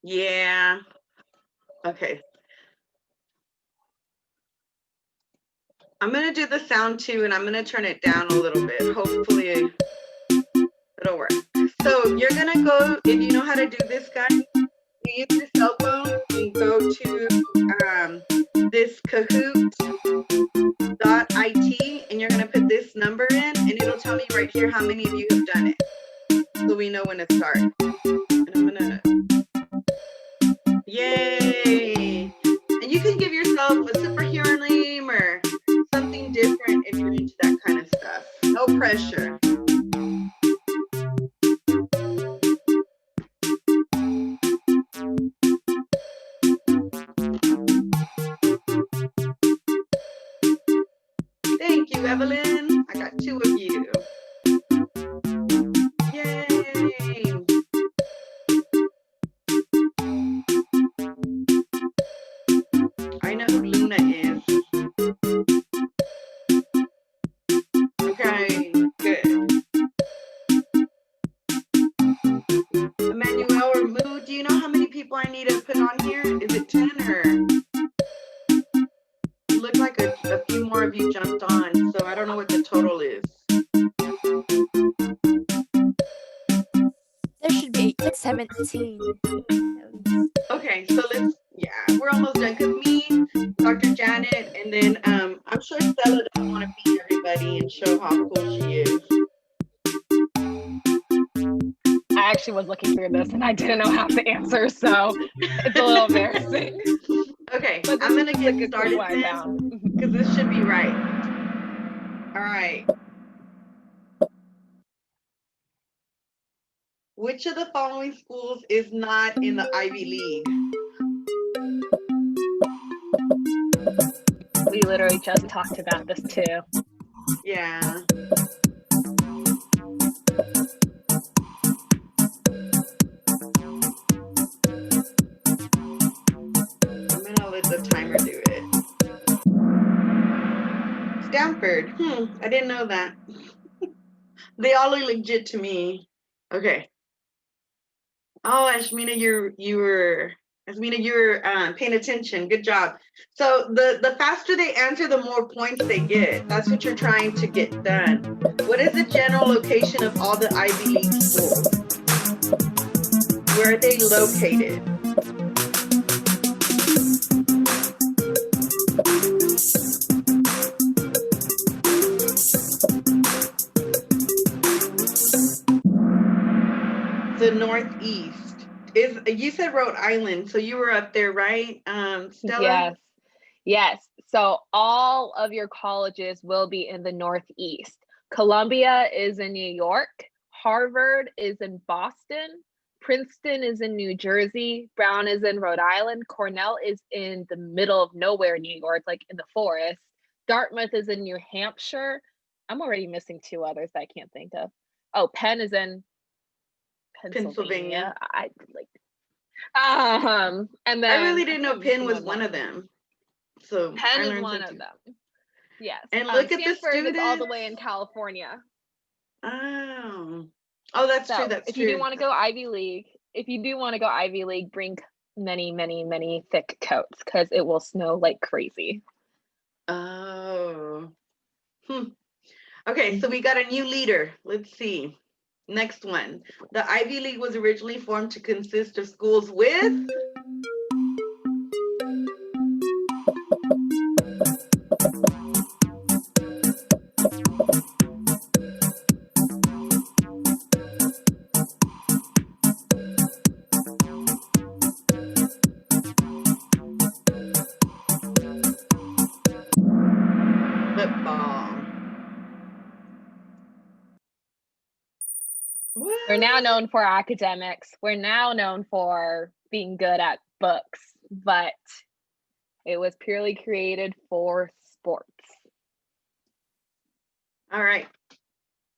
Yeah. Okay. I'm going to do the sound too, and I'm going to turn it down a little bit. Hopefully it'll work. So you're going to go, if you know how to do this, guys, use your cell phone and go to this Kahoot.it, and you're going to put this number in, and it'll tell me right here how many of you have done it. So we know when it starts. And I'm going to, yay. And you can give yourself a superhero name or something different if you're into that kind of stuff. No pressure. Thank you, Evelyn. I got 2 of you. Yay. I know who Luna is. Okay, good. Emmanuel or Moo, do you know how many people I need to put on here? Is it 10 or? It looked like a few more of you jumped on, so I don't know what the total is. There should be 17. Okay, so let's, yeah, we're almost done. Because me, Dr. Janet, and then I'm sure Stella doesn't want to beat everybody and show how cool she is. I actually was looking through this and I didn't know half the answers, so it's a little embarrassing. Okay, I'm going to get started then, because this should be right. All right. Which of the following schools is not in the Ivy League? We literally just talked about this too. Yeah. I'm gonna let the timer do it. Stanford. I didn't know that. They all look legit to me. Okay. Oh, Ashmina, you were paying attention. Good job. So the faster they answer, the more points they get. That's what you're trying to get done. What is the general location of all the Ivy League schools? Where are they located? The Northeast. You said Rhode Island, so you were up there, right, Stella? Yes. So all of your colleges will be in the Northeast. Columbia is in New York. Harvard is in Boston. Princeton is in New Jersey. Brown is in Rhode Island. Cornell is in the middle of nowhere, New York, like in the forest. Dartmouth is in New Hampshire. I'm already missing 2 others that I can't think of. Oh, Penn is in Pennsylvania. And then I really didn't know Penn was one of them. So Penn is one of them. Yes. And look at the students. Is all the way in California. Oh, that's true. That's if true. you do want to go Ivy League, bring many thick coats because it will snow like crazy. Oh. Okay, so we got a new leader. Let's see. Next one. The Ivy League was originally formed to consist of schools with football. We're now known for academics. We're now known for being good at books, but it was purely created for sports. All right.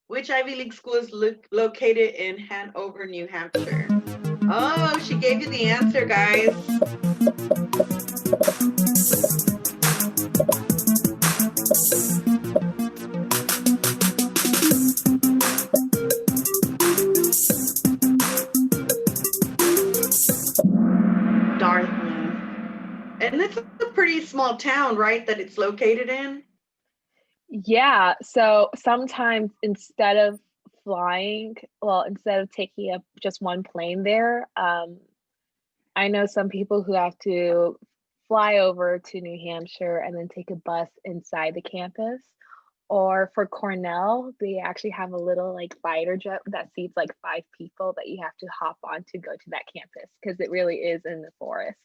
Which Ivy League school is located in Hanover, New Hampshire? Oh, she gave you the answer, guys. And it's a pretty small town, right, that it's located in? Yeah, so sometimes instead of flying, well, instead of taking up just one plane there, I know some people who have to fly over to New Hampshire and then take a bus inside the campus. Or for Cornell, they actually have a little like fighter jet that seats like 5 people that you have to hop on to go to that campus because it really is in the forest.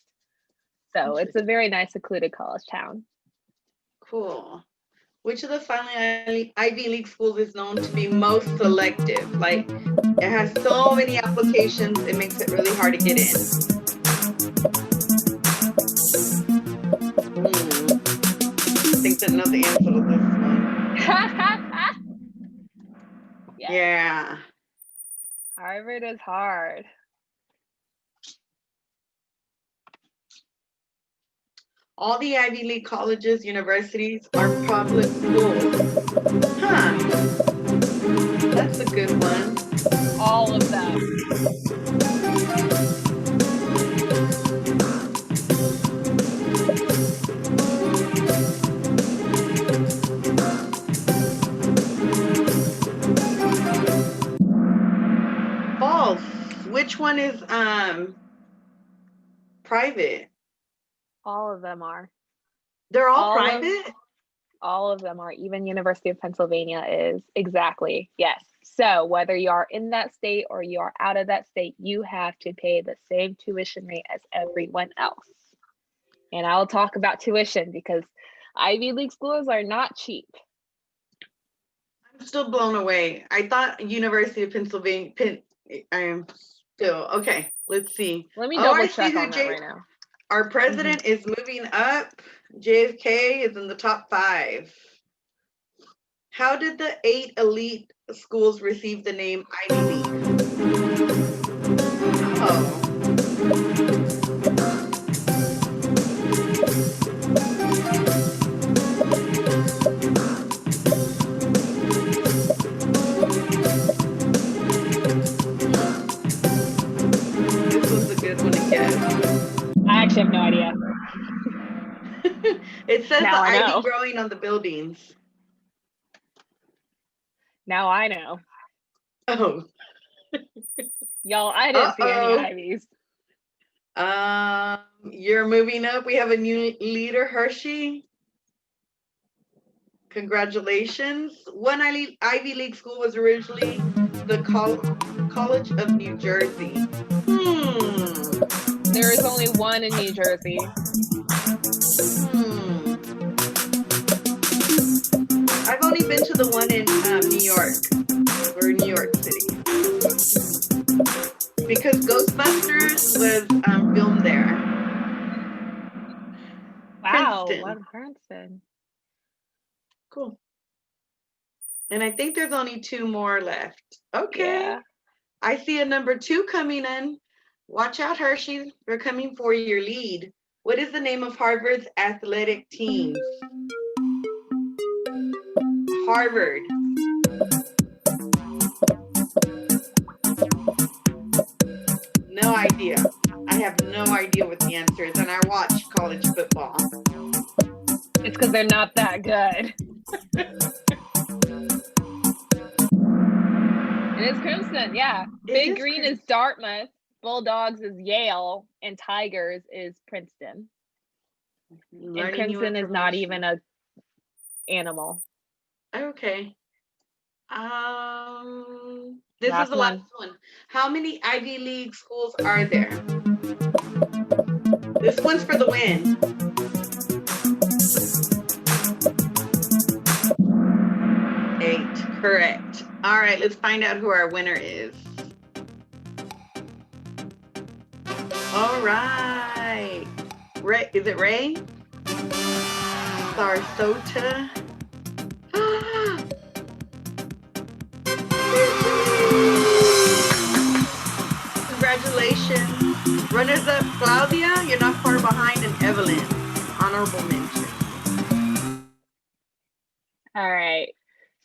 So it's a very nice secluded college town. Cool. Which of the following Ivy League schools is known to be most selective? Like, it has so many applications, it makes it really hard to get in. I think that know the answer to this one. Yeah. Harvard is hard. All the Ivy League colleges, universities are public schools. Huh. That's a good one. All of them. False. Which one is private? All of them are. They're all private? All of them are. Even University of Pennsylvania is. Exactly. Yes. So whether you are in that state or you are out of that state, you have to pay the same tuition rate as everyone else. And I'll talk about tuition because Ivy League schools are not cheap. I'm still blown away. I thought University of Pennsylvania, I am still, okay, let's see. Let me double check on that right now. Our president is moving up. JFK is in the top 5. How did the 8 elite schools receive the name Ivy League? Oh. This was a good one to guess. I actually have no idea. It says Now the I know. ivy growing on the buildings. Now I know. Oh. Y'all, I didn't see any Ivies. You're moving up. We have a new leader, Hershey. Congratulations. One Ivy League school was originally the College of New Jersey. There is only one in New Jersey. I've only been to the one in New York or New York City because Ghostbusters was filmed there. Wow, Princeton. one Princeton. Cool. And I think there's only 2 more left. Okay. Yeah. I see a number 2 coming in. Watch out, Hershey. They're coming for your lead. What is the name of Harvard's athletic teams? Harvard. No idea. I have no idea what the answer is, and I watch college football. It's because they're not that good. And it's Crimson, yeah. Big Green is Dartmouth, Bulldogs is Yale, and Tigers is Princeton. And Crimson is not even a animal. Okay. This is the last one. How many Ivy League schools are there? This one's for the win. 8, correct. All right, let's find out who our winner is. All right. Ray, is it Ray? Sarasota. Congratulations. Runners up, Claudia. You're not far behind, and Evelyn. Honorable mention. All right.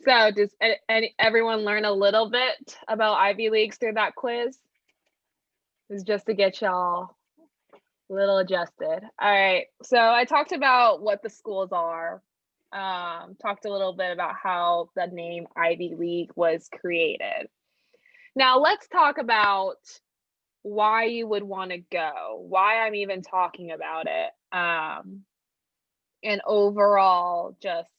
So does everyone learn a little bit about Ivy Leagues through that quiz? It's just to get y'all Little adjusted. All right. So I talked about what the schools are. Talked a little bit about how the name Ivy League was created. Now let's talk about why you would want to go, why I'm even talking about it, and overall just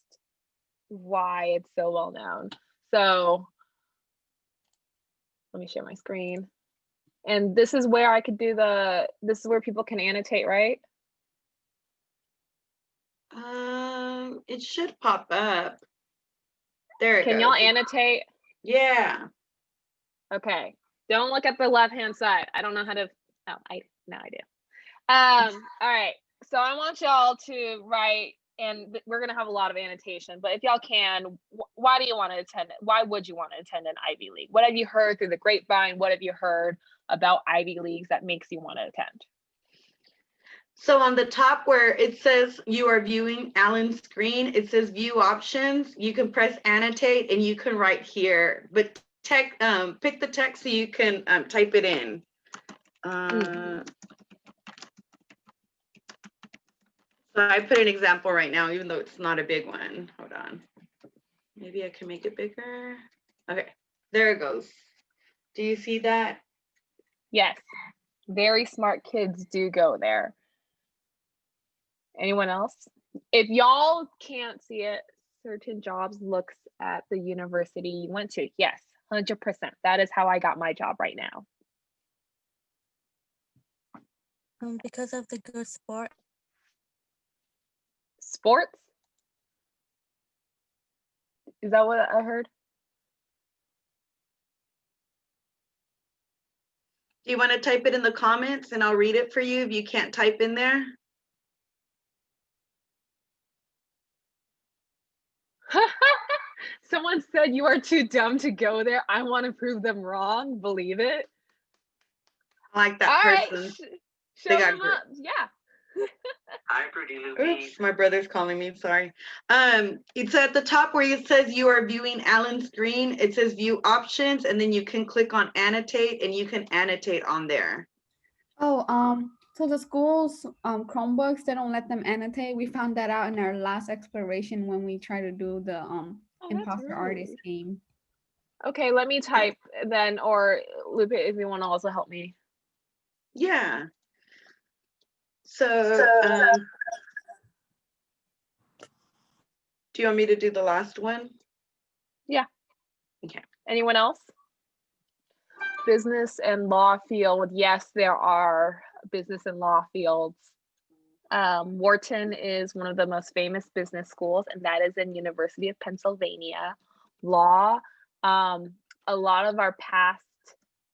why it's so well known. So let me share my screen. And this is where I could do this is where people can annotate, right? It should pop up. There it Can goes. y'all annotate? Yeah. Okay. Don't look at the left-hand side. I don't know how to, oh, now I do. All right. So I want y'all to write, and we're going to have a lot of annotation, but if y'all can, why do you want to attend? Why would you want to attend an Ivy League? What have you heard through the grapevine? What have you heard about Ivy Leagues that makes you want to attend? So on the top where it says you are viewing Alan's screen, it says view options. You can press annotate and you can write here, but pick the text so you can type it in. So I put an example right now, even though it's not a big one. Hold on. Maybe I can make it bigger. Okay, there it goes. Do you see that? Yes. Very smart kids do go there. Anyone else? If y'all can't see it, Certain Jobs looks at the university you went to. Yes, 100%. That is how I got my job right now. Because of the good sport. Sports? Is that what I heard? Do you want to type it in the comments and I'll read it for you if you can't type in there? Someone said you are too dumb to go there. I want to prove them wrong. Believe it. I like that All right, person. show They got them up. Yeah. Hi, Pretty Loopy. Oops, my brother's calling me, sorry. It's at the top where it says you are viewing Alan's screen. It says view options, and then you can click on annotate and you can annotate on there. Oh, so the schools Chromebooks, they don't let them annotate. We found that out in our last exploration when we tried to do the imposter artist game. Okay, let me type then, or Lupe, if you want to also help me. Yeah. So, do you want me to do the last one? Yeah. Okay. Anyone else? Business and law field. Yes, there are business and law fields. Wharton is one of the most famous business schools, and that is in University of Pennsylvania. Law, a lot of our past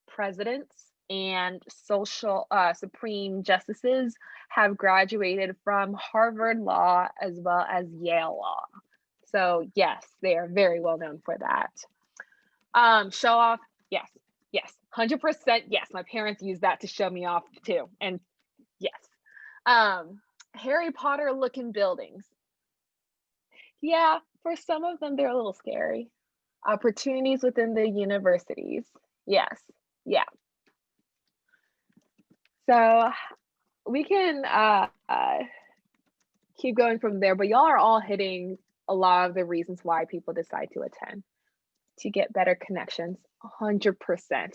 presidents and Supreme justices have graduated from Harvard Law as well as Yale Law. So yes, they are very well known for that. Show off, yes, 100% yes. My parents use that to show me off too, and yes. Harry Potter looking buildings. Yeah, for some of them, they're a little scary. Opportunities within the universities. Yes, yeah. So we can keep going from there, but y'all are all hitting a lot of the reasons why people decide to attend, to get better connections, 100%.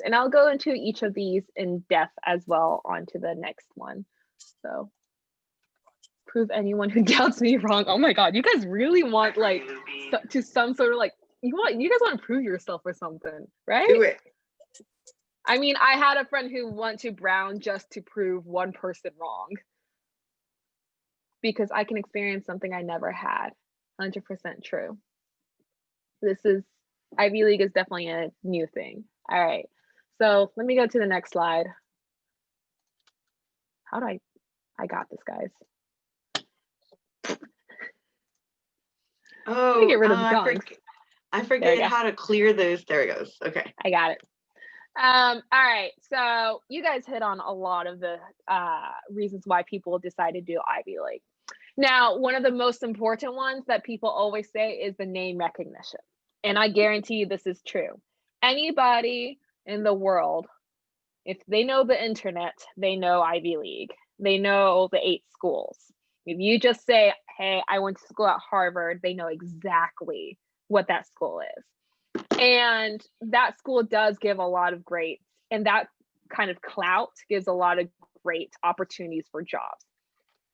And I'll go into each of these in depth as well onto the next one. So prove anyone who doubts me wrong. Oh my God, you guys really want like to some sort of like, you guys want to prove yourself or something, right? Do it. I mean, I had a friend who went to Brown just to prove one person wrong because I can experience something I never had. 100% true. Ivy League is definitely a new thing. All right, so let me go to the next slide. How do I got this, guys. Oh, get rid of dunks. I forget how to clear those. There it goes. Okay. I got it. All right, so you guys hit on a lot of the reasons why people decide to do Ivy League. Now, one of the most important ones that people always say is the name recognition. And I guarantee you this is true. Anybody in the world, If they know the internet, they know Ivy League. They know the 8 schools. If you just say, hey, I went to school at Harvard, they know exactly what that school is. And that school does give a lot of great, and that kind of clout gives a lot of great opportunities for jobs.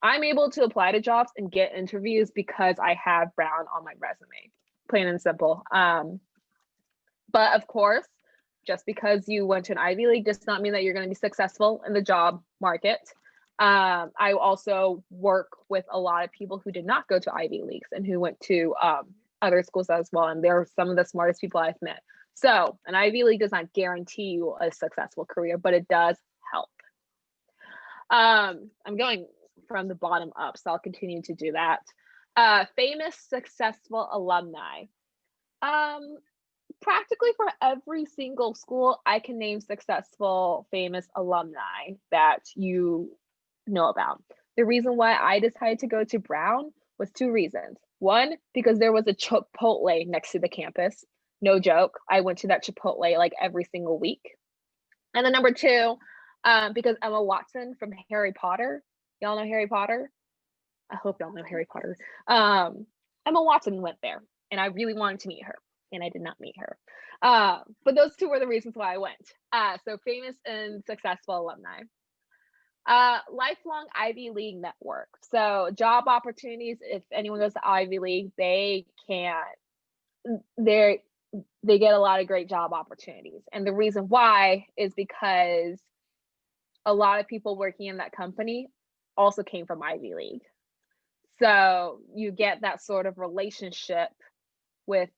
I'm able to apply to jobs and get interviews because I have Brown on my resume, plain and simple. But of course, just because you went to an Ivy League does not mean that you're going to be successful in the job market. I also work with a lot of people who did not go to Ivy Leagues and who went to other schools as well. And they're some of the smartest people I've met. So an Ivy League does not guarantee you a successful career, but it does help. I'm going from the bottom up, so I'll continue to do that. Famous, successful alumni. Practically for every single school, I can name successful, famous alumni that you know about. The reason why I decided to go to Brown was 2 reasons. One, because there was a Chipotle next to the campus. No joke. I went to that Chipotle like every single week. And then number 2, because Emma Watson from Harry Potter. Y'all know Harry Potter? I hope y'all know Harry Potter. Emma Watson went there, and I really wanted to meet her. And I did not meet her. But those 2 were the reasons why I went. So famous and successful alumni. Lifelong Ivy League network. So job opportunities, if anyone goes to Ivy League, they get a lot of great job opportunities. And the reason why is because a lot of people working in that company also came from Ivy League. So you get that sort of relationship with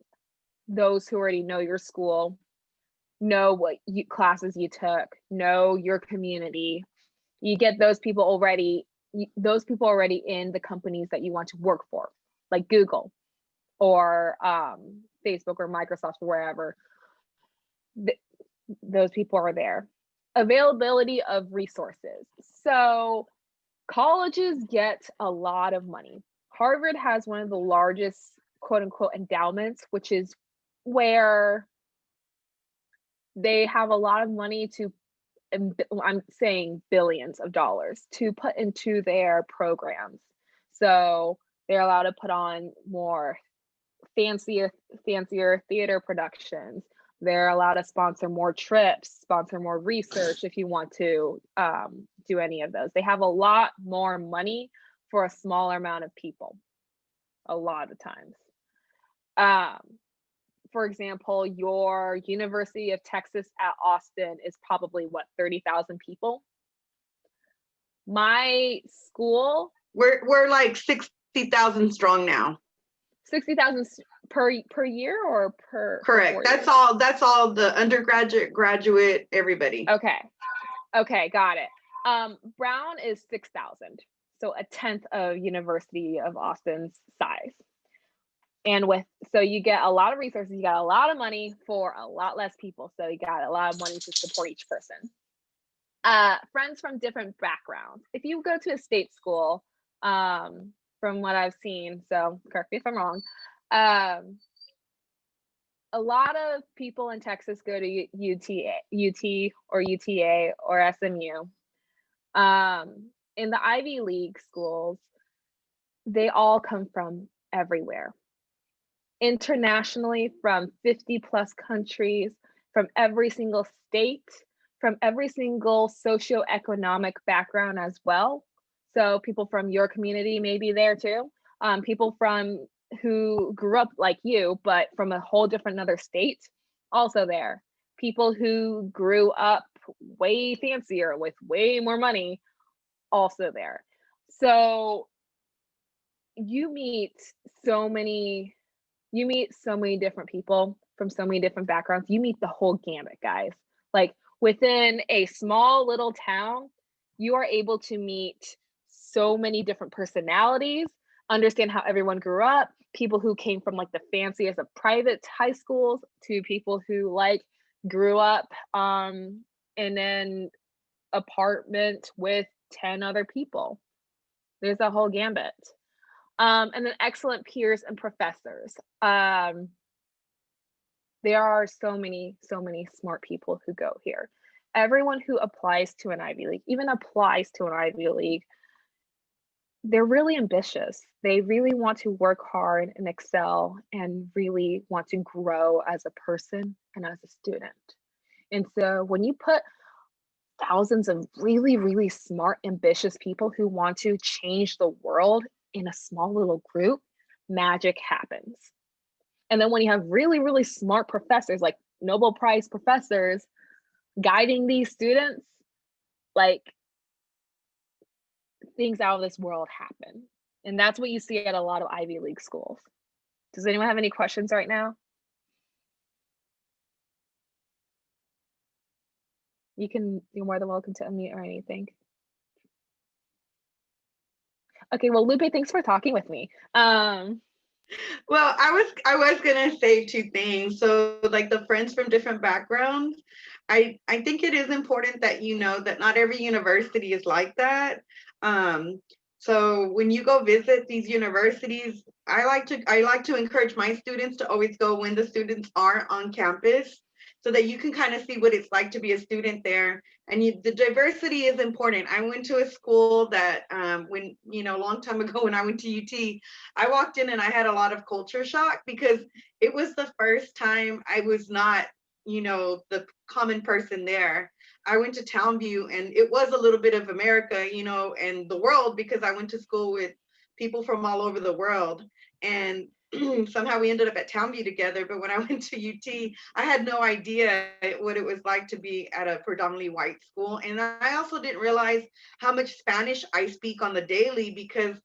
those who already know your school, know what classes you took, know your community. You get those people already in the companies that you want to work for, like Google or Facebook or Microsoft or wherever. Those people are there. Availability of resources. So colleges get a lot of money. Harvard has one of the largest quote unquote endowments, which is where they have a lot of money to, I'm saying billions of dollars, to put into their programs. So they're allowed to put on more fancier theater productions. They're allowed to sponsor more trips, sponsor more research if you want to do any of those. They have a lot more money for a smaller amount of people, a lot of times. For example, your University of Texas at Austin is probably 30,000 people. My school, we're like 60,000 strong now. 60,000 per year or per? Correct. That's all the undergraduate, graduate, everybody. Okay, got it. Brown is 6,000, so a tenth of University of Austin's size. And so you get a lot of resources, you got a lot of money for a lot less people. So you got a lot of money to support each person. Friends from different backgrounds. If you go to a state school, from what I've seen, so correct me if I'm wrong, a lot of people in Texas go to UT or UTA or SMU. In the Ivy League schools, they all come from everywhere. Internationally, from 50 plus countries, from every single state, from every single socioeconomic background as well. So people from your community may be there too. People from who grew up like you, but from a whole different another state, also there. People who grew up way fancier with way more money, also there. So you meet so many different people from so many different backgrounds. You meet the whole gamut, guys. Like within a small little town, you are able to meet so many different personalities, understand how everyone grew up, people who came from like the fanciest of private high schools to people who like grew up in an apartment with 10 other people. There's a whole gambit. And then excellent peers and professors. There are so many smart people who go here. everyone who applies to an Ivy League, even applies to an Ivy League, they're really ambitious. They really want to work hard and excel and really want to grow as a person and as a student. And so when you put thousands of really, really smart, ambitious people who want to change the world in a small little group, magic happens. And then when you have really, really smart professors, like Nobel Prize professors, guiding these students, like, things out of this world happen. And that's what you see at a lot of Ivy League schools. Does anyone have any questions right now? You're more than welcome to unmute or anything. Okay, well, Lupe, thanks for talking with me. Well, I was gonna say two things. So like the friends from different backgrounds, I think it is important that you know that not every university is like that. So when you go visit these universities, I like to encourage my students to always go when the students aren't on campus, so that you can kind of see what it's like to be a student there. And the diversity is important. I went to a school that when, you know, a long time ago when I went to UT, I walked in and I had a lot of culture shock because it was the first time I was not, you know, the common person there. I went to Townview and it was a little bit of America, you know, and the world, because I went to school with people from all over the world. And somehow we ended up at Townview together. But when I went to UT, I had no idea what it was like to be at a predominantly white school. And I also didn't realize how much Spanish I speak on the daily, because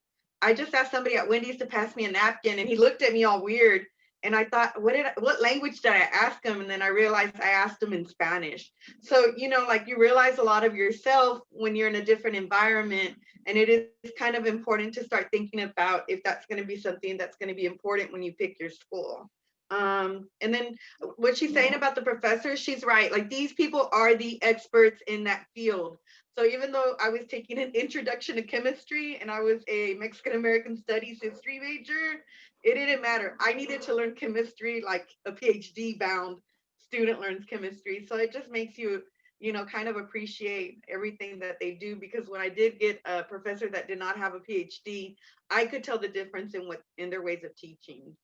I just asked somebody at Wendy's to pass me a napkin and he looked at me all weird. And I thought, what language did I ask him? And then I realized I asked him in Spanish. So, you know, like you realize a lot of yourself when you're in a different environment. And it is kind of important to start thinking about if that's going to be something that's going to be important when you pick your school. And then what she's saying about the professors, she's right. Like these people are the experts in that field. So even though I was taking an introduction to chemistry and I was a Mexican American Studies history major, it didn't matter. I needed to learn chemistry like a PhD bound student learns chemistry. So it just makes you, you know, kind of appreciate everything that they do. Because when I did get a professor that did not have a PhD, I could tell the difference in their ways of teaching.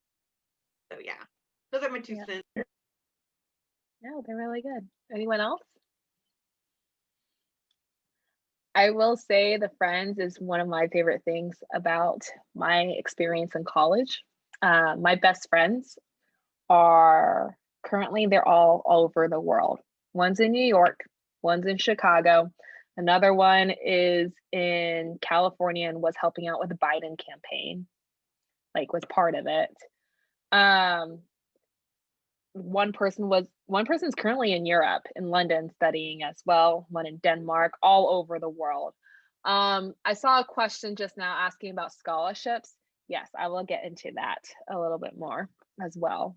So yeah, those are my two cents. No, they're really good. Anyone else? I will say the friends is one of my favorite things about my experience in college. My best friends are currently, they're all over the world. One's in New York, one's in Chicago, another one is in California and was helping out with the Biden campaign, like was part of it. One person's currently in Europe, in London, studying as well, one in Denmark, all over the world. I saw a question just now asking about scholarships. Yes, I will get into that a little bit more as well.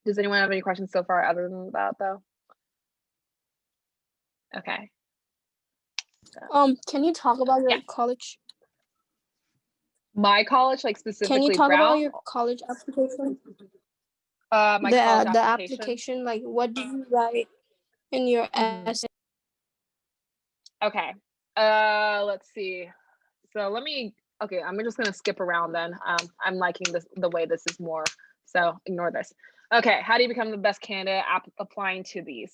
Does anyone have any questions so far other than that though? Okay. Can you talk about your Yeah. college? My college, like specifically Can you talk Brown? about your college application? My college application. Application, like what did you write in your essay? Okay. Let's see. So okay, I'm just gonna skip around then. I'm liking the way this is more, so ignore this. Okay, how do you become the best candidate applying to these?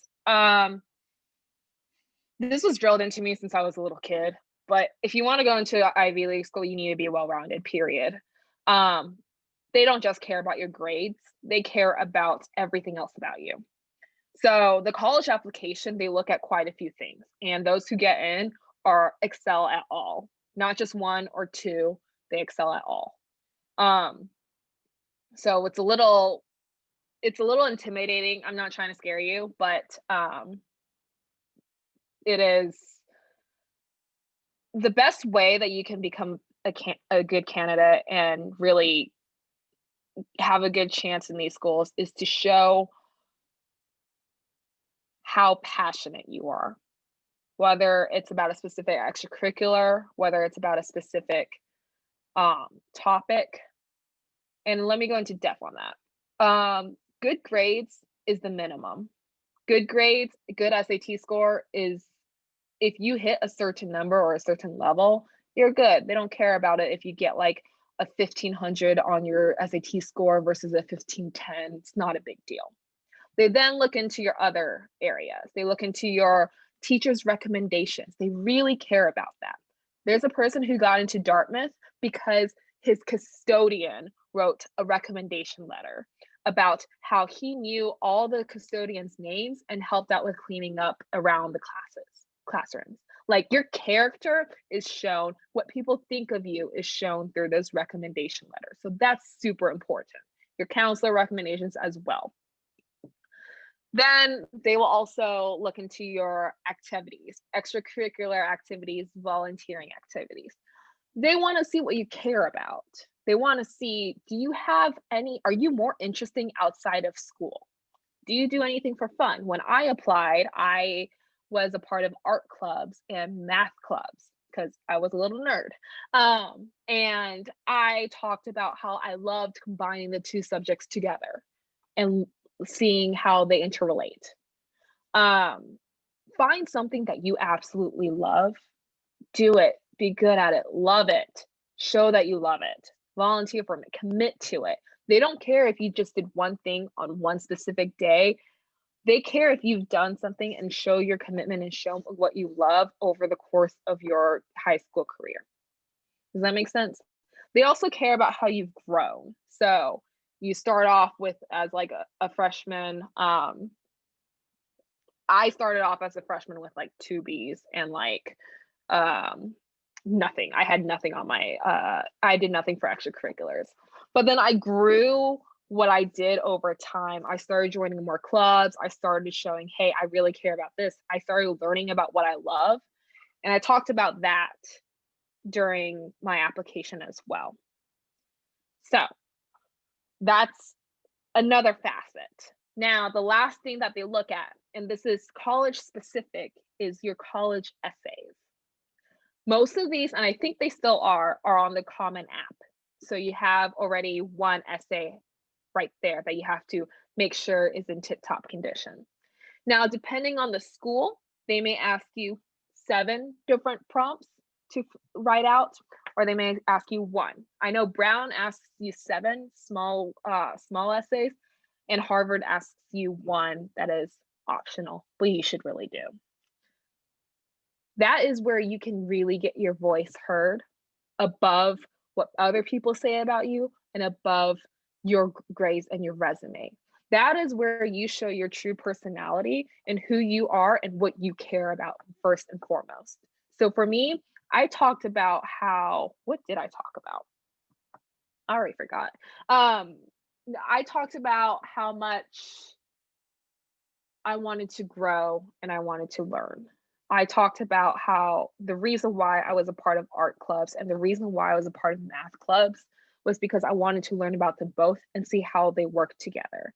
This was drilled into me since I was a little kid, but if you want to go into Ivy League school, you need to be well-rounded, period. They don't just care about your grades, they care about everything else about you. So the college application, they look at quite a few things, and those who get in excel at all, not just one or two, they excel at all. So it's a little intimidating. I'm not trying to scare you, but it is the best way that you can become a good candidate and really have a good chance in these schools is to show how passionate you are, whether it's about a specific extracurricular, whether it's about a specific topic. And let me go into depth on that. Good grades is the minimum. Good grades, good SAT score is if you hit a certain number or a certain level, you're good. They don't care about it if you get like a 1500 on your SAT score versus a 1510. It's not a big deal. They then look into your other areas. They look into your teacher's recommendations. They really care about that. There's a person who got into Dartmouth because his custodian wrote a recommendation letter about how he knew all the custodians' names and helped out with cleaning up around the classrooms. Like your character is shown, what people think of you is shown through those recommendation letters. So that's super important. Your counselor recommendations as well. Then they will also look into your activities, extracurricular activities, volunteering activities. They want to see what you care about. They want to see, do you have any, are you more interesting outside of school? Do you do anything for fun? When I applied, I was a part of art clubs and math clubs because I was a little nerd. And I talked about how I loved combining the two subjects together and seeing how they interrelate. Find something that you absolutely love, do it, be good at it, love it, show that you love it, volunteer for it, commit to it. They don't care if you just did one thing on one specific day. They care if you've done something and show your commitment and show what you love over the course of your high school career. Does that make sense? They also care about how you've grown. So you start off with as like a freshman. I started off as a freshman with like 2 Bs and like nothing. I had nothing on my, I did nothing for extracurriculars. But then I grew what I did over time. I started joining more clubs. I started showing, hey, I really care about this. I started learning about what I love. And I talked about that during my application as well. So that's another facet. Now, the last thing that they look at, and this is college specific, is your college essays. Most of these, and I think they still are on the Common App. So you have already one essay right there that you have to make sure is in tip-top condition. Now, depending on the school, they may ask you 7 different prompts to write out, or they may ask you 1. I know Brown asks you 7 small essays, and Harvard asks you 1 that is optional, but you should really do. That is where you can really get your voice heard above what other people say about you and above your grades and your resume. That is where you show your true personality and who you are and what you care about first and foremost. So for me, I talked about how, what did I talk about? I already forgot. I talked about how much I wanted to grow and I wanted to learn. I talked about how the reason why I was a part of art clubs and the reason why I was a part of math clubs was because I wanted to learn about them both and see how they work together.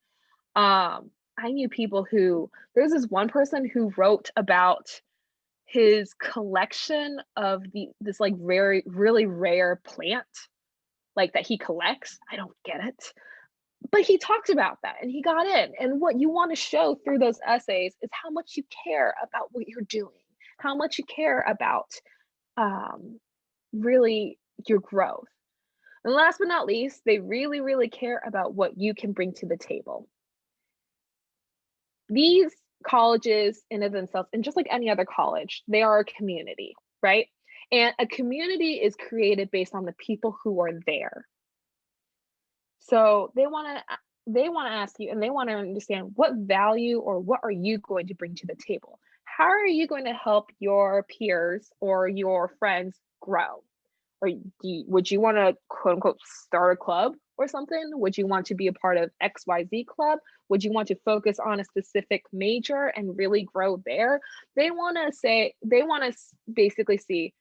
I knew people who, there's this one person who wrote about his collection of this like really rare plant, like that he collects. I don't get it. But he talked about that and he got in. And what you want to show through those essays is how much you care about what you're doing, how much you care about really your growth. And last but not least, they really, really care about what you can bring to the table. These colleges in of themselves, and just like any other college, they are a community, right? And a community is created based on the people who are there. So they want to ask you, and they want to understand what value or what are you going to bring to the table? How are you going to help your peers or your friends grow? Or would you want to quote unquote start a club or something? Would you want to be a part of XYZ club? Would you want to focus on a specific major and really grow there? They want to basically see,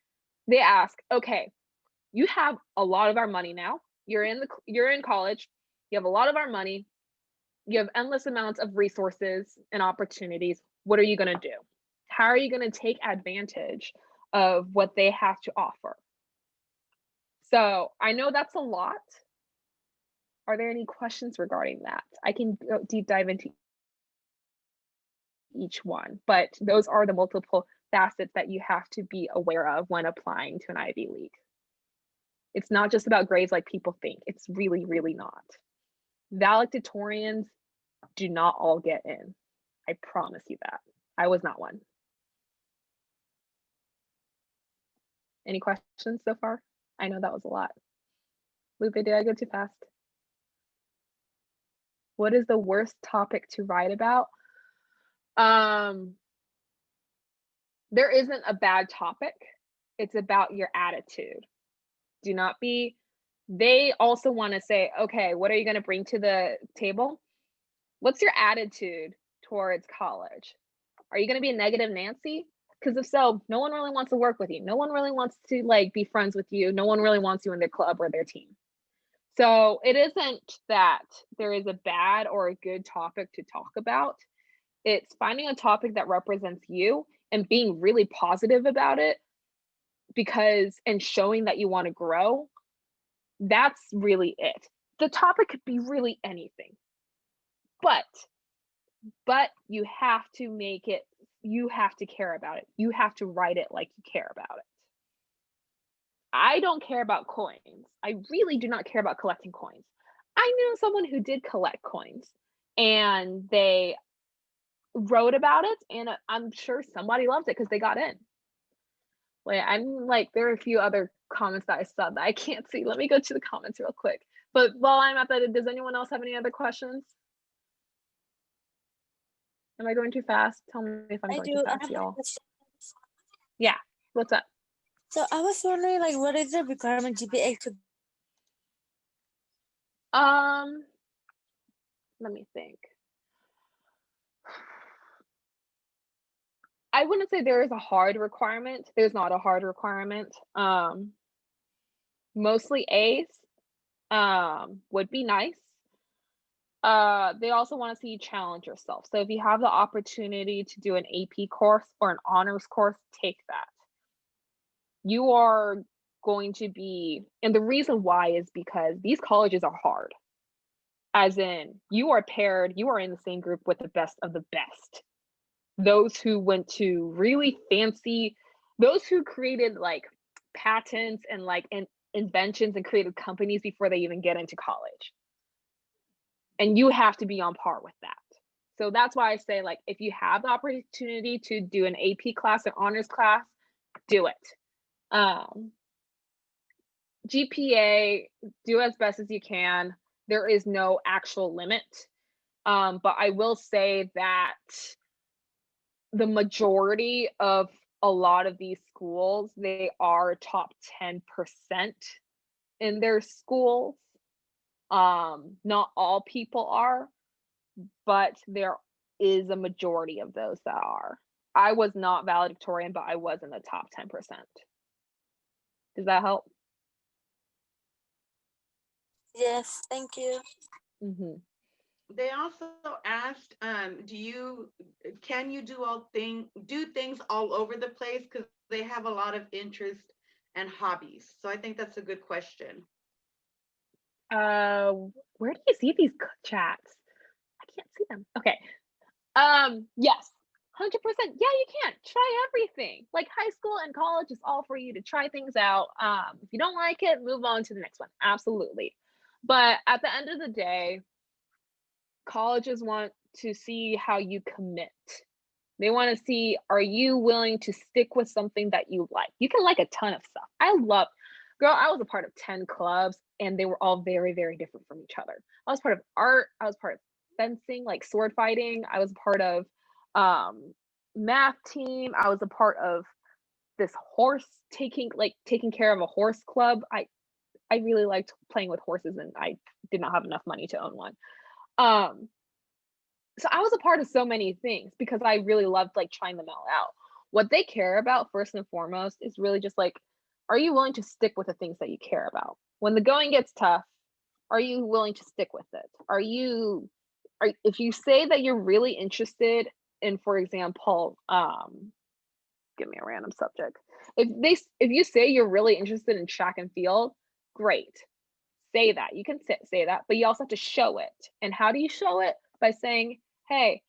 they ask, okay, you have a lot of our money now. You're in college. You have a lot of our money. You have endless amounts of resources and opportunities. What are you going to do? How are you going to take advantage of what they have to offer? So I know that's a lot. Are there any questions regarding that? I can deep dive into each one, but those are the multiple facets that you have to be aware of when applying to an Ivy League. It's not just about grades like people think. It's really, really not. Valedictorians do not all get in. I promise you that. I was not one. Any questions so far? I know that was a lot. Lupe, did I go too fast? What is the worst topic to write about? There isn't a bad topic. It's about your attitude. Do not be, they also want to say, okay, what are you going to bring to the table? What's your attitude towards college? Are you going to be a negative Nancy? Because if so, no one really wants to work with you. No one really wants to like be friends with you. No one really wants you in their club or their team. So it isn't that there is a bad or a good topic to talk about. It's finding a topic that represents you and being really positive about it, because, and showing that you want to grow. That's really it. The topic could be really anything, but you have to make it, you have to care about it. You have to write it like you care about it. I don't care about coins. I really do not care about collecting coins. I knew someone who did collect coins and they wrote about it, and I'm sure somebody loved it because they got in. Like, I'm like, there are a few other comments that I saw that I can't see. Let me go to the comments real quick. But while I'm at that, does anyone else have any other questions? Am I going too fast? Tell me if I'm I going do. too I fast, have a y'all. question. Yeah, what's up? So I was wondering, like, what is the requirement GPA to? Let me think. I wouldn't say there is a hard requirement. There's not a hard requirement. Mostly A's would be nice. They also want to see you challenge yourself. So if you have the opportunity to do an AP course or an honors course, take that. You are going to be, and the reason why is because these colleges are hard. As in, you are paired, you are in the same group with the best of the best. Those who went to really fancy, those who created like patents and like inventions and created companies before they even get into college. And you have to be on par with that. So that's why I say, like, if you have the opportunity to do an AP class or honors class, do it. GPA, do as best as you can. There is no actual limit. But I will say that the majority of a lot of these schools, they are top 10% in their schools. Not all people are, but there is a majority of those that are. I was not valedictorian, but I was in the top 10%. Does that help? Yes, thank you. Mm-hmm. They also asked, can you do things all over the place? Because they have a lot of interest and hobbies. So I think that's a good question. Where do you see these chats? I can't see them. Okay. Yes, 100%. Yeah, you can try everything. Like high school and college is all for you to try things out. If you don't like it, move on to the next one. Absolutely. But at the end of the day, colleges want to see how you commit. They want to see, are you willing to stick with something that you like? You can like a ton of stuff. I was a part of 10 clubs and they were all very, very different from each other. I was part of art. I was part of fencing, like sword fighting. I was part of math team. I was a part of this horse taking care of a horse club. I really liked playing with horses and I did not have enough money to own one. So I was a part of so many things because I really loved like trying them all out. What they care about first and foremost is really just like, are you willing to stick with the things that you care about? When the going gets tough, are you willing to stick with it? If you say that you're really interested in, for example, give me a random subject. If you say you're really interested in track and field, great. Say that. You can say that, but you also have to show it. And how do you show it? By saying, hey,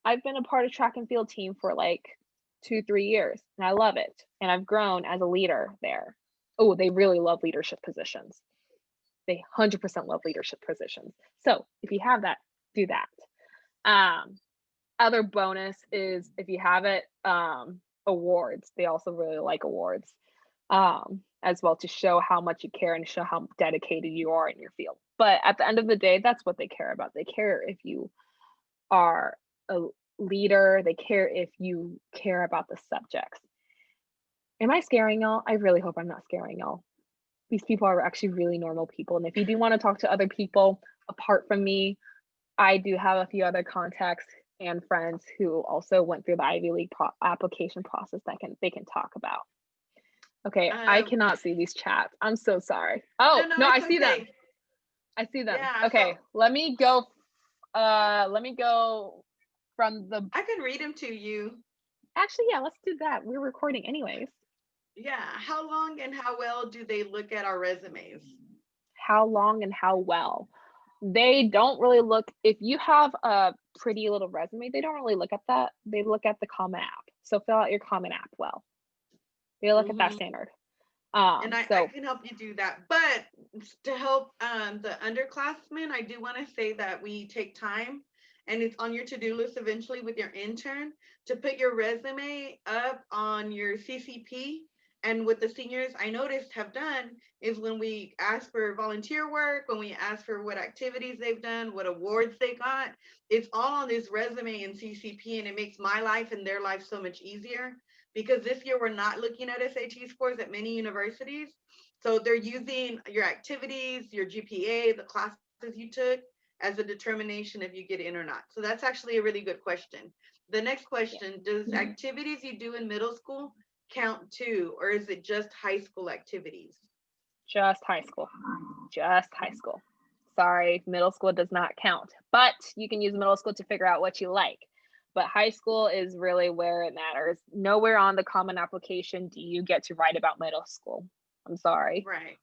I've been a part of track and field team for like 2-3 years, and I love it. And I've grown as a leader there. Oh, they really love leadership positions. They 100% love leadership positions. So if you have that, do that. Other bonus is if you have it, awards. They also really like awards as well, to show how much you care and show how dedicated you are in your field. But at the end of the day, that's what they care about. They care if you are a leader. They care if you care about the subjects. Am I scaring y'all? I really hope I'm not scaring y'all. These people are actually really normal people. And if you do want to talk to other people apart from me, I do have a few other contacts and friends who also went through the Ivy League application process that they can talk about. Okay, I cannot see these chats. I'm so sorry. Oh, no, I see them. I see them. Yeah, okay, so let me go from the, I could read them to you. actually, yeah, let's do that. We're recording anyways. Yeah, how long and how well do they look at our resumes? How long and how well? They don't really look, if you have a pretty little resume, they don't really look at that. They look at the Common App. So fill out your Common App well. They look at that standard. And I So can help you do that. But to help the underclassmen, I do want to say that we take time, and it's on your to-do list eventually with your intern, to put your resume up on your CCP. And what the seniors, I noticed, have done is when we ask for volunteer work, when we ask for what activities they've done, what awards they got, it's all on this resume and CCP, and it makes my life and their life so much easier. Because this year we're not looking at SAT scores at many universities. So they're using your activities, your GPA, the classes you took as a determination if you get in or not. So that's actually a really good question. The next question, does activities you do in middle school count too, or is it just high school activities? just high school. Just high school. Sorry, middle school does not count. But you can use middle school to figure out what you like. But high school is really where it matters. Nowhere on the common application do you get to write about middle school. I'm sorry. Right.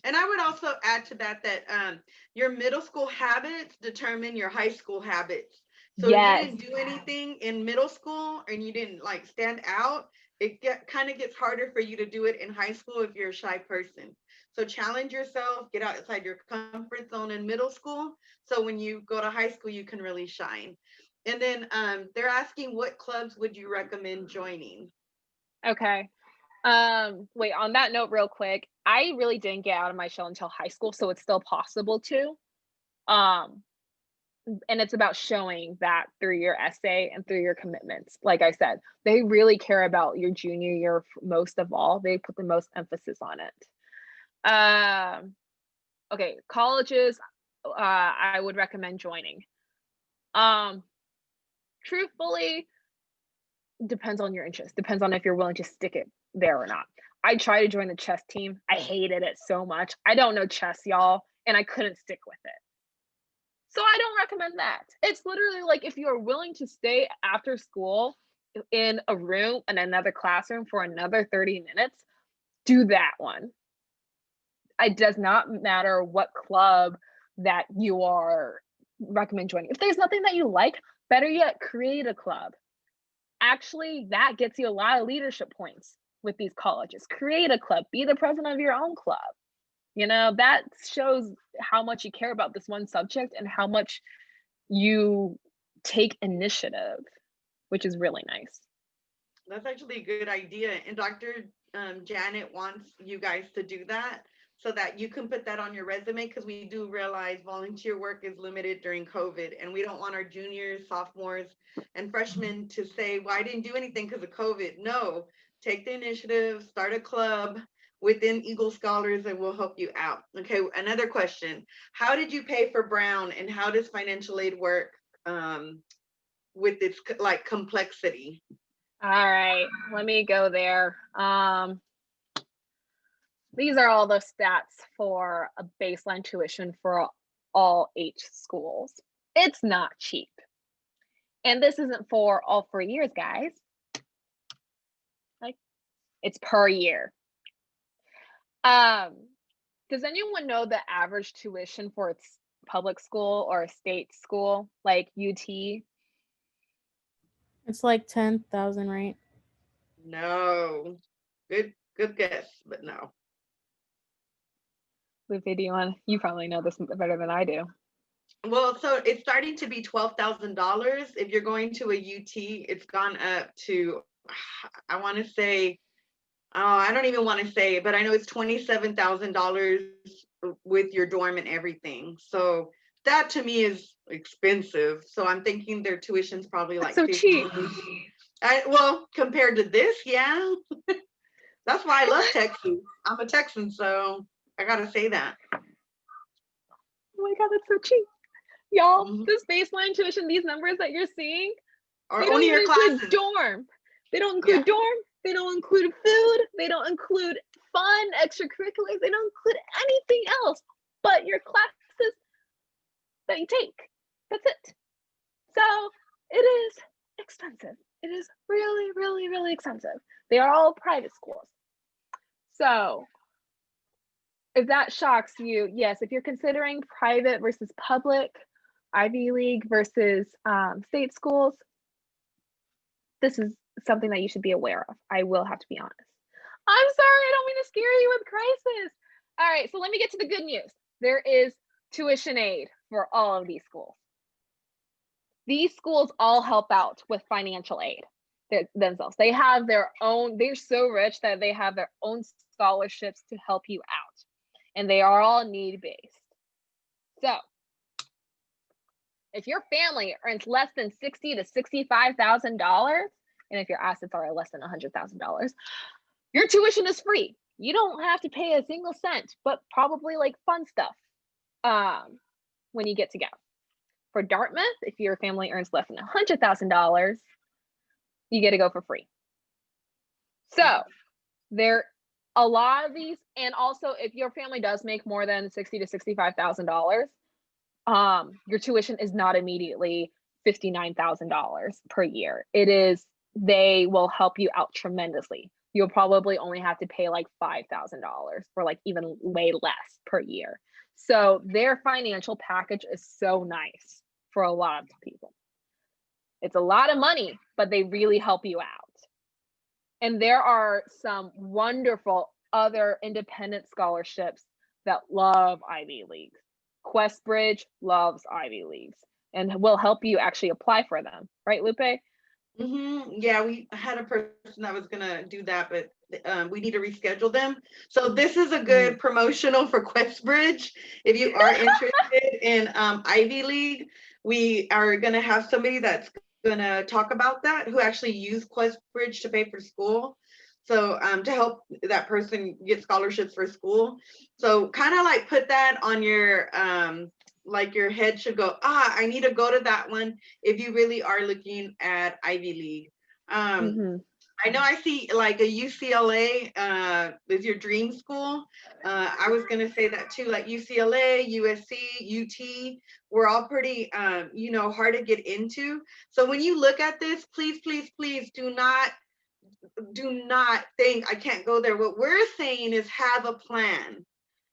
And I would also add to that your middle school habits determine your high school habits. So Yes. if you didn't do anything in middle school and you didn't like stand out, it kind of gets harder for you to do it in high school if you're a shy person. So challenge yourself, get outside your comfort zone in middle school. So when you go to high school, you can really shine. And then they're asking, what clubs would you recommend joining? Okay. Wait, on that note, real quick, I really didn't get out of my shell until high school, so it's still possible to. And it's about showing that through your essay and through your commitments. Like I said, they really care about your junior year most of all. They put the most emphasis on it. Okay, colleges, I would recommend joining. Truthfully, depends on your interest. Depends on if you're willing to stick it there or not. I tried to join the chess team. I hated it so much. I don't know chess, y'all, and I couldn't stick with it. So I don't recommend that. It's literally like if you are willing to stay after school in a room in another classroom for another 30 minutes, do that one. It does not matter what club that you are recommend joining. If there's nothing that you like, better yet, create a club. Actually, that gets you a lot of leadership points with these colleges. Create a club, be the president of your own club. You know, that shows how much you care about this one subject and how much you take initiative, which is really nice. That's actually a good idea. And Dr. Janet wants you guys to do that so that you can put that on your resume, because we do realize volunteer work is limited during COVID, and we don't want our juniors, sophomores, and freshmen to say, well, I didn't do anything because of COVID. No, take the initiative, start a club within Eagle Scholars, and we'll help you out. Okay, another question. How did you pay for Brown, and how does financial aid work with its like complexity? All right, let me go there. These are all the stats for a baseline tuition for all 8 schools. It's not cheap. And this isn't for all 4 years, guys. Like, it's per year. Does anyone know the average tuition for its public school or a state school like UT? It's like 10,000, right? No. Good guess, but no. Lupe, you probably know this better than I do. Well, so it's starting to be $12,000. If you're going to a UT, it's gone up to, I want to say, I don't even want to say, but I know it's $27,000 with your dorm and everything. So that to me is expensive. So I'm thinking their tuition's probably like So cheap. 15. Well, compared to this, yeah. That's why I love Texas. I'm a Texan, so I gotta say that. Oh my God, that's so cheap. Y'all, Mhm. this baseline tuition, these numbers that you're seeing, Or they don't only even your include classes. dorm. They don't include dorm. They don't include food. They don't include fun, extracurriculars. They don't include anything else but your classes that you take. That's it. So it is expensive. It is really, really, really expensive. They are all private schools. So if that shocks you, yes, if you're considering private versus public, Ivy League versus state schools, this is something that you should be aware of. I will have to be honest. I'm sorry, I don't mean to scare you with crisis. All right, so let me get to the good news. There is tuition aid for all of these schools. These schools all help out with financial aid themselves. They have their own, they're so rich that they have their own scholarships to help you out. And they are all need-based. So if your family earns less than $60,000 to $65,000, and if your assets are less than $100,000, your tuition is free. You don't have to pay a single cent, but probably like fun stuff when you get to go. For Dartmouth, if your family earns less than $100,000, you get to go for free. So there a lot of these, and also if your family does make more than $60,000 to $65,000, your tuition is not immediately $59,000 per year. It is, they will help you out tremendously. You'll probably only have to pay like $5,000 or like even way less per year. So their financial package is so nice for a lot of people. It's a lot of money, but they really help you out. And there are some wonderful other independent scholarships that love Ivy Leagues. Questbridge loves Ivy Leagues and will help you actually apply for them. Right, Lupe? Yeah, we had a person that was gonna do that, but we need to reschedule them. So this is a good promotional for Questbridge. If you are interested in Ivy League, we are gonna have somebody that's gonna talk about that who actually used Questbridge to pay for school. So to help that person get scholarships for school. So kind of like put that on your like your head should go, I need to go to that one if you really are looking at Ivy League. I know I see like a UCLA is your dream school. I was gonna say that too, like UCLA, USC, UT, we're all pretty you know, hard to get into. So when you look at this, please, please, please do not think I can't go there. What we're saying is have a plan.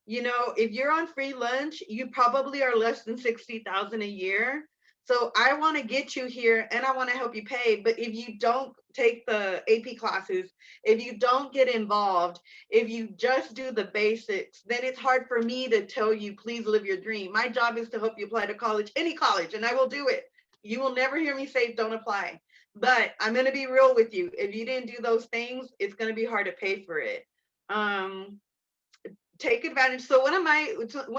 You know, if you're on free lunch, you probably are less than 60,000 a year. So I want to get you here and I want to help you pay. But if you don't take the AP classes, if you don't get involved, if you just do the basics, then it's hard for me to tell you, please live your dream. My job is to help you apply to college, any college, and I will do it. You will never hear me say don't apply. But I'm going to be real with you. If you didn't do those things, it's going to be hard to pay for it. Take advantage. So one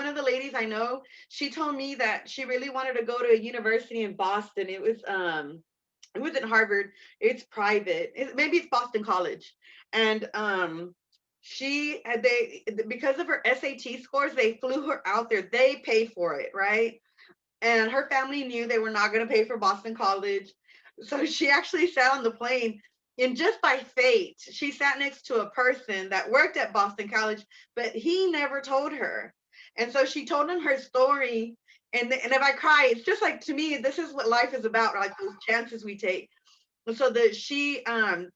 of the ladies I know, she told me that she really wanted to go to a university in Boston. It wasn't Harvard, it's private. Maybe it's Boston College. And because of her SAT scores, they flew her out there. They paid for it, right? And her family knew they were not going to pay for Boston College. So she actually sat on the plane, and just by fate, she sat next to a person that worked at Boston College, but he never told her. And so she told him her story. And if I cry, it's just like, to me, this is what life is about, like those chances we take. And so she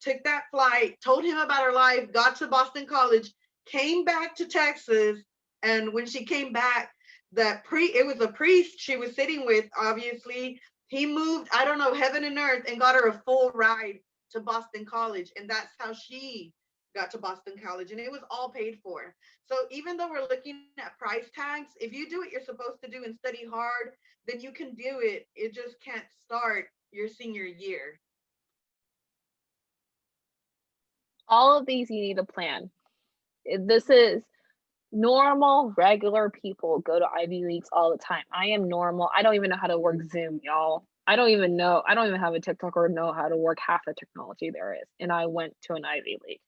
took that flight, told him about her life, got to Boston College, came back to Texas. And when she came back, it was a priest she was sitting with, obviously. He moved, I don't know, heaven and earth, and got her a full ride to Boston College. And that's how she got to Boston College. And it was all paid for. So even though we're looking at price tags, if you do what you're supposed to do and study hard, then you can do it. It just can't start your senior year. All of these you need to plan. This is normal, regular people go to Ivy Leagues all the time. I am normal. I don't even know how to work Zoom, y'all. I don't even have a TikTok or know how to work half the technology there is. And I went to an Ivy League.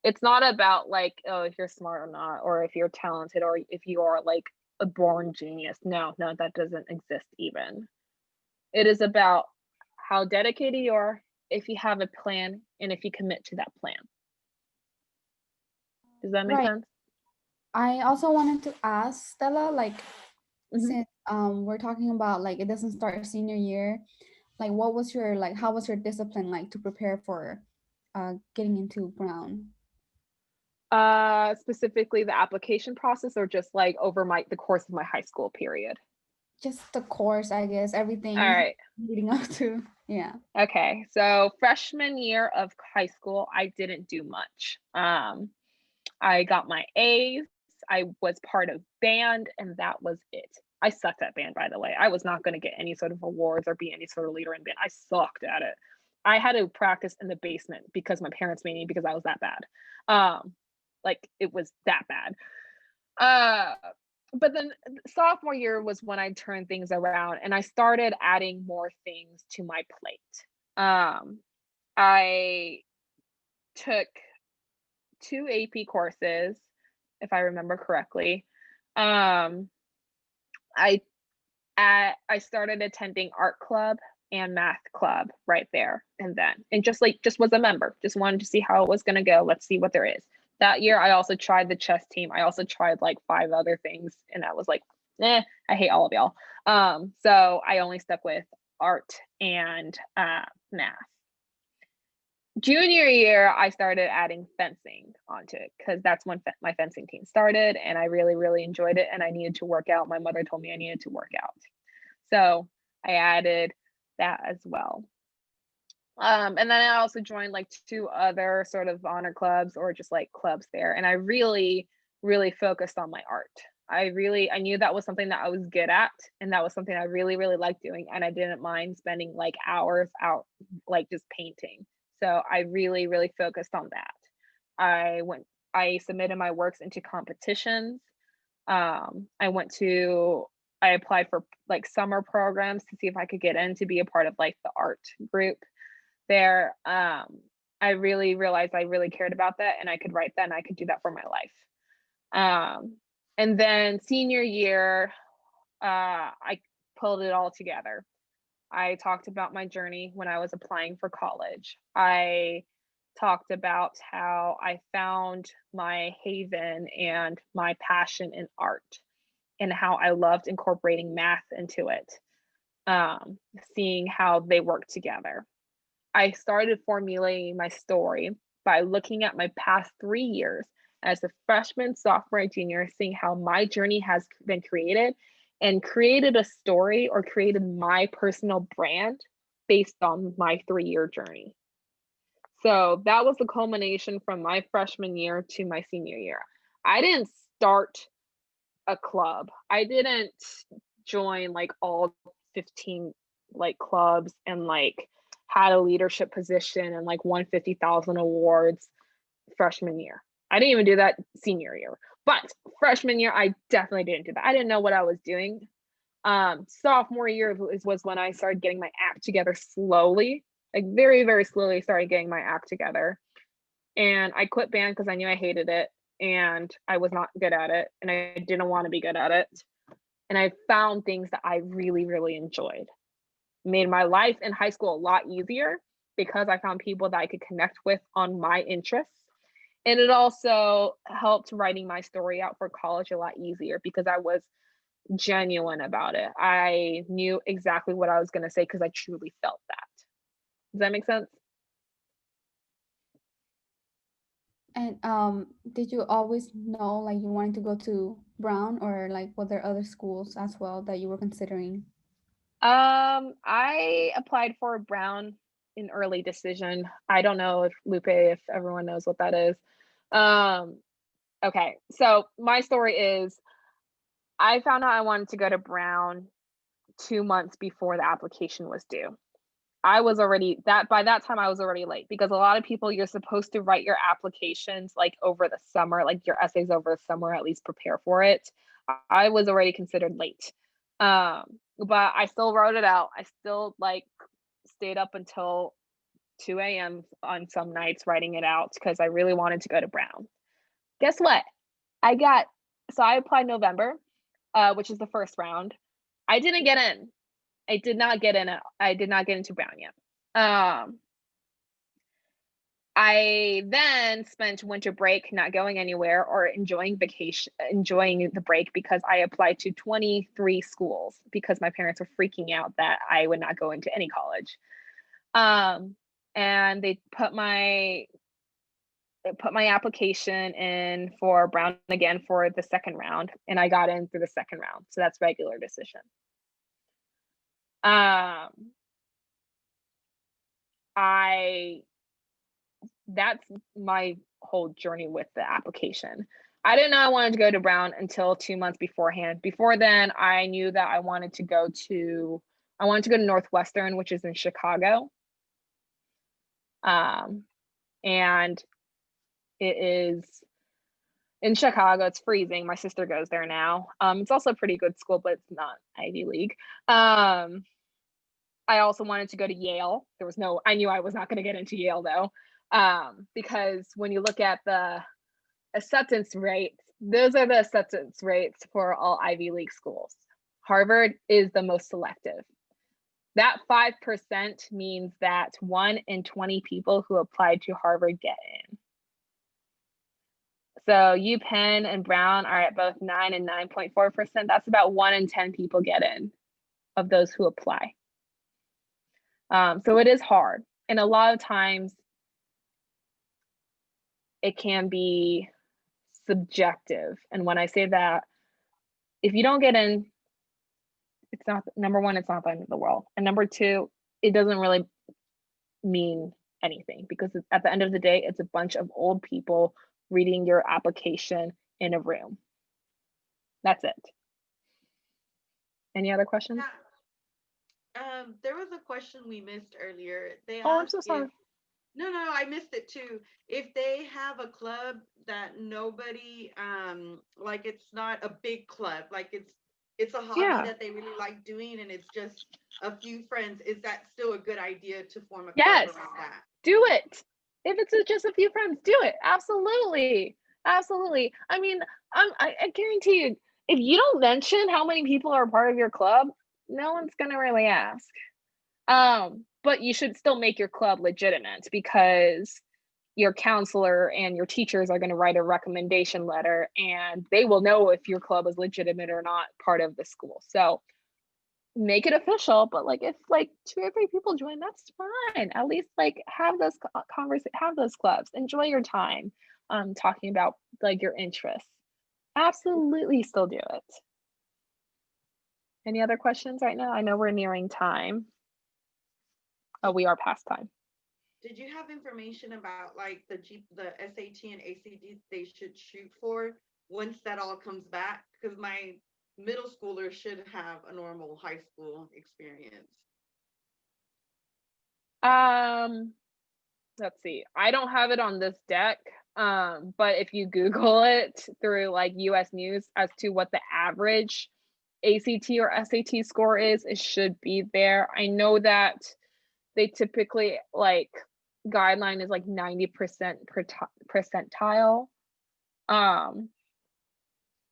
It's not about like, oh, if you're smart or not, or if you're talented, or if you are like a born genius. No, that doesn't exist even. It is about how dedicated you are, if you have a plan, and if you commit to that plan. Does that make Right. sense? I also wanted to ask Stella, like, Mhm. since we're talking about like it doesn't start senior year, like what was your like how was your discipline like to prepare for getting into Brown? Specifically the application process, or just like over the course of my high school period? Just the course, I guess, everything All right. leading up to, yeah. Okay. So freshman year of high school, I didn't do much. I got my A's. I was part of band, and that was it. I sucked at band, by the way. I was not going to get any sort of awards or be any sort of leader in band. I sucked at it. I had to practice in the basement because my parents made me, because I was that bad. Like it was that bad. But then sophomore year was when I turned things around and I started adding more things to my plate. I took 2 AP courses, if I remember correctly. Um, I I started attending art club and math club right there and then, and just was a member, just wanted to see how it was going to go. Let's see what there is. That year, I also tried the chess team. I also tried like 5 other things, and I was like, I hate all of y'all. So I only stuck with art and math. Junior year, I started adding fencing onto it because that's when my fencing team started, and I really, really enjoyed it, and I needed to work out. My mother told me I needed to work out. So I added that as well. And then I also joined like 2 other sort of honor clubs, or just like clubs there. And I really, really focused on my art. I knew that was something that I was good at, and that was something I really, really liked doing. And I didn't mind spending like hours out, like just painting. So I really, really focused on that. I submitted my works into competitions. I applied for like summer programs to see if I could get in to be a part of like the art group there. I really realized I really cared about that, and I could write that, and I could do that for my life. And then senior year, I pulled it all together. I talked about my journey when I was applying for college. I talked about how I found my haven and my passion in art, and how I loved incorporating math into it, seeing how they work together. I started formulating my story by looking at my past 3 years as a freshman, sophomore, and junior, seeing how my journey has been created, and created a story, or created my personal brand based on my 3-year journey. So that was the culmination from my freshman year to my senior year. I didn't start a club. I didn't join like all 15 like clubs and like had a leadership position and like won 50,000 awards freshman year. I didn't even do that senior year. But freshman year, I definitely didn't do that. I didn't know what I was doing. Sophomore year was when I started getting my act together slowly, like very, very slowly started getting my act together. And I quit band because I knew I hated it, and I was not good at it, and I didn't want to be good at it. And I found things that I really, really enjoyed. Made my life in high school a lot easier because I found people that I could connect with on my interests. And it also helped writing my story out for college a lot easier because I was genuine about it. I knew exactly what I was going to say because I truly felt that. Does that make sense? And did you always know like you wanted to go to Brown, or like were there other schools as well that you were considering? I applied for Brown in early decision. I don't know if Lupe, if everyone knows what that is. Okay, so my story is I found out I wanted to go to Brown 2 months before the application was due. I was already by that time I was already late because a lot of people, you're supposed to write your applications like over the summer, like your essays over the summer, at least prepare for it. I was already considered late. But I still wrote it out. I still like stayed up until 2 a.m. on some nights writing it out because I really wanted to go to Brown. Guess what? I applied November, which is the first round. I didn't get in. I did not get in. I did not get into Brown yet. I then spent winter break not going anywhere or enjoying the break because I applied to 23 schools because my parents were freaking out that I would not go into any college. And they put my application in for Brown again for the second round, and I got in through the second round. So that's regular decision. That's my whole journey with the application. I didn't know I wanted to go to Brown until 2 months beforehand. Before then, I knew that I wanted to go to Northwestern, which is in Chicago. And it is in Chicago. It's freezing. My sister goes there now. It's also a pretty good school, but it's not Ivy League. I also wanted to go to Yale. I knew I was not going to get into Yale though. Because when you look at the acceptance rates, those are the acceptance rates for all Ivy League schools. Harvard is the most selective. That 5% means that 1 in 20 people who applied to Harvard get in. So UPenn and Brown are at both 9 and 9.4%. That's about 1 in 10 people get in of those who apply. So it is hard. And a lot of times it can be subjective. And when I say that, if you don't get in, it's not, number one, it's not the end of the world. And number two, it doesn't really mean anything because at the end of the day, it's a bunch of old people reading your application in a room. That's it. Any other questions? Yeah. There was a question we missed earlier. They I'm so sorry. No, I missed it too. If they have a club that nobody, like it's not a big club, like it's a hobby that they really like doing and it's just a few friends, is that still a good idea to form a club around that? Do it. If it's just a few friends, do it. Absolutely. Absolutely. I mean, I guarantee you, if you don't mention how many people are part of your club, no one's going to really ask. But you should still make your club legitimate because your counselor and your teachers are going to write a recommendation letter and they will know if your club is legitimate or not part of the school. So make it official, but like if like 2 or 3 people join, that's fine. At least like have those have those clubs. Enjoy your time talking about like your interests. Absolutely still do it. Any other questions right now? I know we're nearing time. Oh, we are past time. Did you have information about like the SAT and ACT they should shoot for once that all comes back? Because my middle schooler should have a normal high school experience. Let's see. I don't have it on this deck. But if you Google it through like US News as to what the average ACT or SAT score is, it should be there. I know that they typically like guideline is like 90% percentile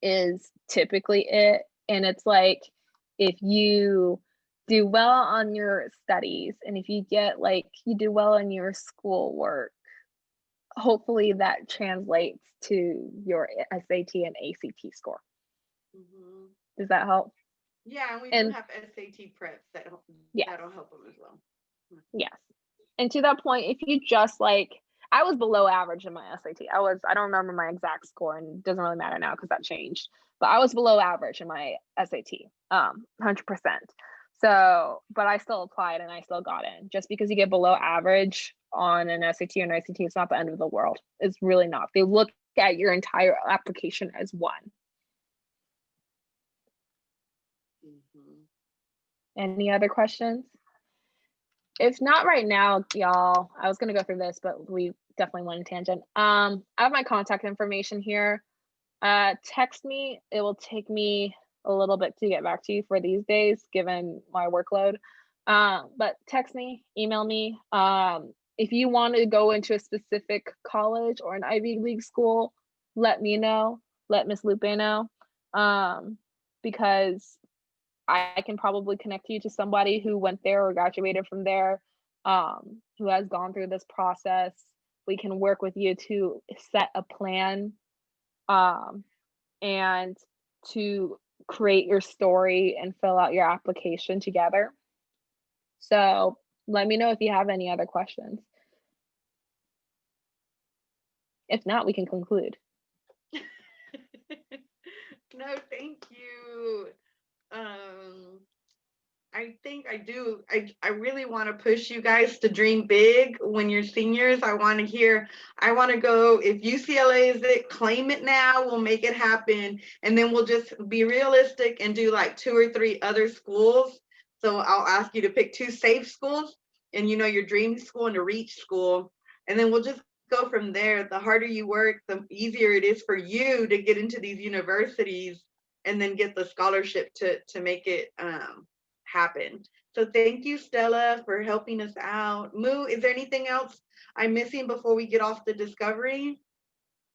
is typically it. And it's like if you do well on your studies and if you get like you do well in your schoolwork, hopefully that translates to your SAT and ACT score. Mm-hmm. Does that help? Yeah, and we do have SAT preps that'll help them as well. Yes. And to that point, if you just like, I was below average in my SAT. I don't remember my exact score and it doesn't really matter now because that changed, but I was below average in my SAT, 100%. So, but I still applied and I still got in. Just because you get below average on an SAT or an ICT, it's not the end of the world. It's really not. They look at your entire application as one. Any other questions? If not right now, y'all, I was gonna go through this, but we definitely went in tangent. I have my contact information here. Text me. It will take me a little bit to get back to you for these days, given my workload. But text me, email me. If you want to go into a specific college or an Ivy League school, let me know. Let Miss Lupe know. Because I can probably connect you to somebody who went there or graduated from there, who has gone through this process. We can work with you to set a plan, and to create your story and fill out your application together. So let me know if you have any other questions. If not, we can conclude. No, thank you. I think I do. I really want to push you guys to dream big when you're seniors. I want to go, if UCLA is it, claim it now, we'll make it happen. And then we'll just be realistic and do like 2 or 3 other schools. So I'll ask you to pick 2 safe schools and your dream school and a reach school. And then we'll just go from there. The harder you work, the easier it is for you to get into these universities and then get the scholarship to make it happen. So thank you, Stella, for helping us out. Moo, is there anything else I'm missing before we get off the discovery?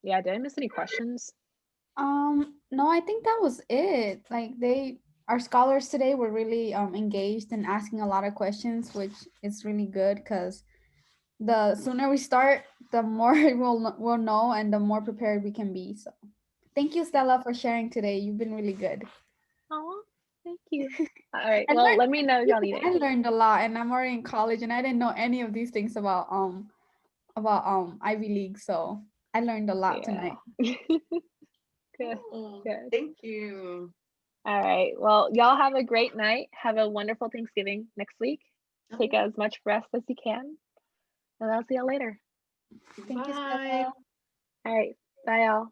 Yeah, did I miss any questions? No, I think that was it. Like our scholars today were really engaged and asking a lot of questions, which is really good because the sooner we start, the more we'll know and the more prepared we can be. So thank you, Stella, for sharing today. You've been really good. Oh, thank you. All right. I Well, learned- let me know if y'all need I anything. learned a lot, and I'm already in college, and I didn't know any of these things about Ivy League. So I learned a lot tonight. Good. Good. Thank you. All right. Well, y'all have a great night. Have a wonderful Thanksgiving next week. Take as much rest as you can. And I'll see y'all later. Thank you, Bye. Stella. All right. Bye, y'all.